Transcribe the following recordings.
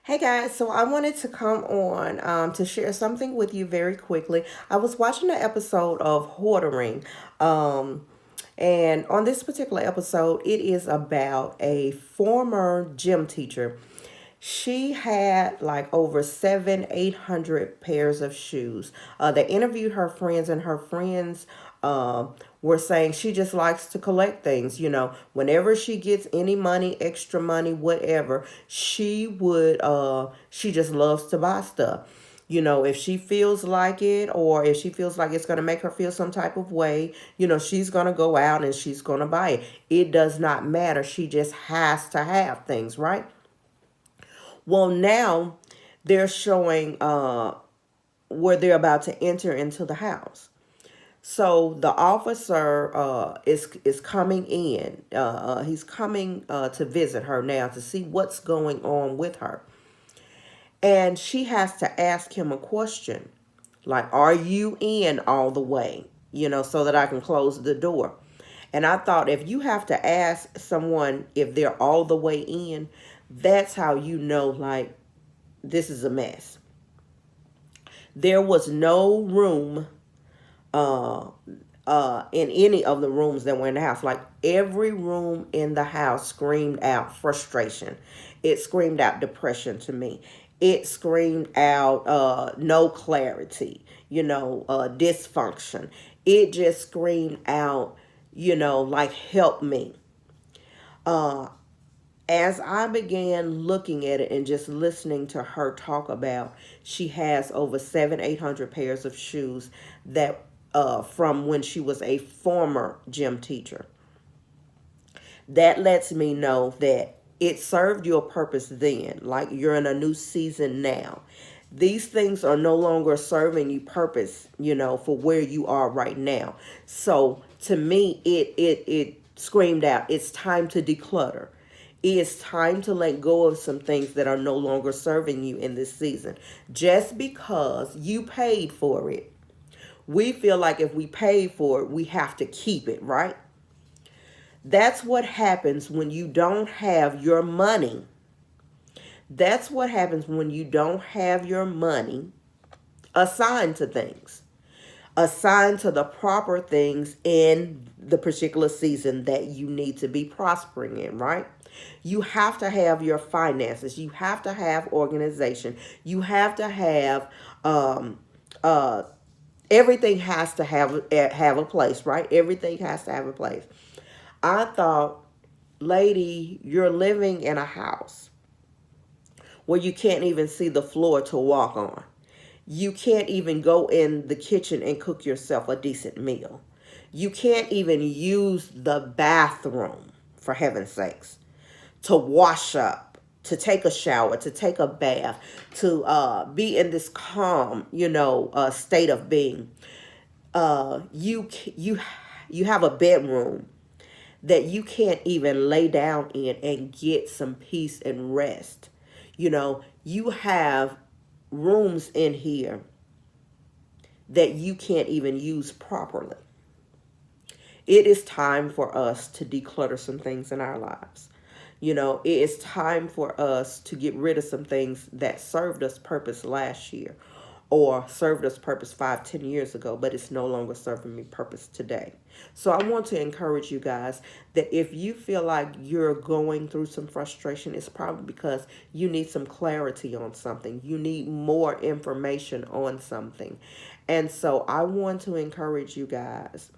Hey guys, so I wanted to come on to share something with you very quickly. I was watching an episode of Hoardering, um, and on this particular episode, it is about a former gym teacher. She had like over 800 pairs of shoes. They interviewed her friends, and her friends uh, were saying she just likes to collect things. Whenever she gets any money, extra money, whatever, she just loves to buy stuff. If she feels like it, or if she feels like it's going to make her feel some type of way, she's going to go out and she's going to buy it. It does not matter. She just has to have things, right? Well, now they're showing where they're about to enter into the house. So the officer is coming in. He's coming to visit her now to see what's going on with her, and she has to ask him a question, like, "Are you in all the way?" So that I can close the door. And I thought, if you have to ask someone if they're all the way in, that's how you know, like, this is a mess. There was no room uh, in any of the rooms that were in the house. Like, every room in the house screamed out frustration. It screamed out depression to me. It screamed out no clarity, dysfunction. It just screamed out, like, help me. Uh, as I began looking at it and just listening to her talk about, she has over 800 pairs of shoes that from when she was a former gym teacher. That lets me know that it served your purpose then, like you're in a new season now. These things are no longer serving you purpose, for where you are right now. So to me, it screamed out, it's time to declutter. It's time to let go of some things that are no longer serving you in this season. Just because you paid for it, we feel like if we paid for it, we have to keep it, right? That's what happens when you don't have your money. That's what happens when you don't have your money assigned to things, assigned to the proper things in the particular season that you need to be prospering in, right? You have to have your finances. You have to have organization. You have to have um, uh, everything has to have a place, right? Everything has to have a place. I thought, lady, you're living in a house where you can't even see the floor to walk on. You can't even go in the kitchen and cook yourself a decent meal. You can't even use the bathroom, for heaven's sakes, to wash up, to take a shower, to take a bath, to be in this calm, state of being. You have a bedroom that you can't even lay down in and get some peace and rest. You have rooms in here that you can't even use properly. It is time for us to declutter some things in our lives. It is time for us to get rid of some things that served us purpose last year or served us purpose 5, 10 years ago, but it's no longer serving me purpose today. So I want to encourage you guys that if you feel like you're going through some frustration, it's probably because you need some clarity on something. You need more information on something. And so I want to encourage you guys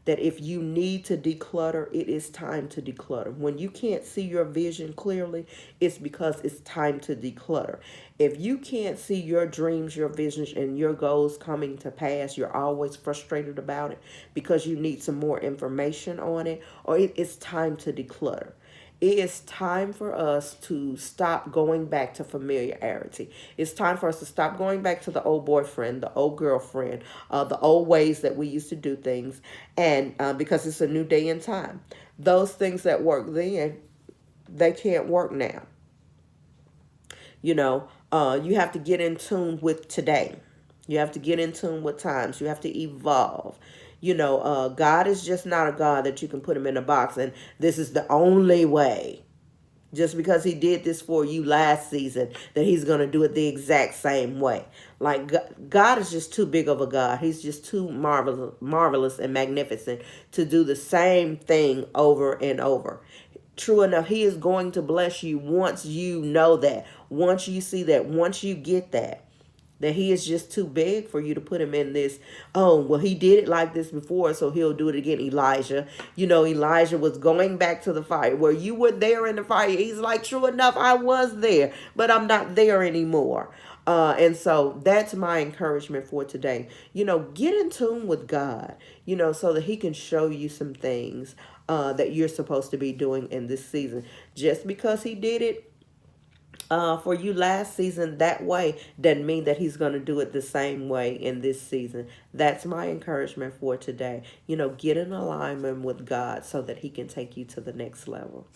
that if you need to declutter, it is time to declutter. When you can't see your vision clearly, it's because it's time to declutter. If you can't see your dreams, your visions, and your goals coming to pass, you're always frustrated about it because you need some more information on it, or it is time to declutter. It is time for us to stop going back to familiarity. It's time for us to stop going back to the old boyfriend, the old girlfriend, the old ways that we used to do things, and because it's a new day and time. Those things that work then, they can't work now. You have to get in tune with today. You have to get in tune with times. You have to evolve. God is just not a God that you can put him in a box and this is the only way. Just because he did this for you last season, that he's going to do it the exact same way. Like God is just too big of a God. He's just too marvelous and magnificent to do the same thing over and over. True enough, he is going to bless you once you know that, once you see that, once you get that he is just too big for you to put him in this. Oh, well, he did it like this before, so he'll do it again. Elijah, Elijah was going back to the fire where you were there in the fire. He's like, true enough, I was there, but I'm not there anymore. And so that's my encouragement for today. Get in tune with God, so that he can show you some things that you're supposed to be doing in this season. Just because he did it for you last season that way doesn't mean that he's going to do it the same way in this season. That's my encouragement for today. Get in alignment with God so that he can take you to the next level.